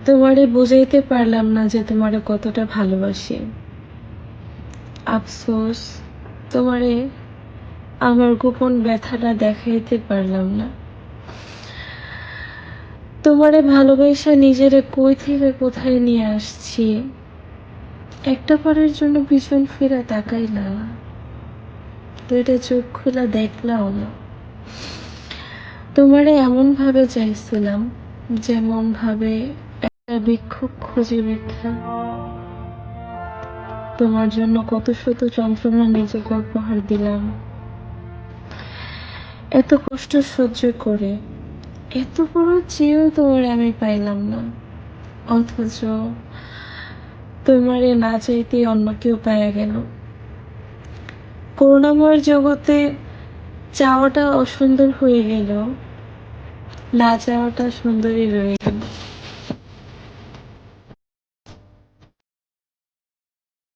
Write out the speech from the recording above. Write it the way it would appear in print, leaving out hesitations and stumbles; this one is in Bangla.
তোমারে বুঝাইতে পারলাম না যে তোমারে কতটা ভালোবাসি। আফসোস, তোমারে আমার গোপন ব্যথাটা দেখাইতে পারলাম না। তোমারে ভালোবাসা নিজেরে কই থেকে কোথায় নিয়ে আসছি, একটা বারের জন্য পিছন ফিরে তাকাইলাম না, দুইটা চোখ খোলা দেখলাম না। তোমারে এমন ভাবে চাইছিলাম যেমন ভাবে একটা বিক্ষোভ খুঁজে মিথ্যা। তোমার জন্য কত শত যন্ত্রণা নিজেকে উপহার দিলাম, এত কষ্ট সহ্য করে, এত বড় চেয়েও তোমার আমি পাইলাম না। অথচ তোমারে না চাইতে অন্য কেউ পাওয়া গেল। করুণাময় জগতে চাওয়াটা অসুন্দর হয়ে গেল, না চাওয়াটা সুন্দরই রয়ে গেল।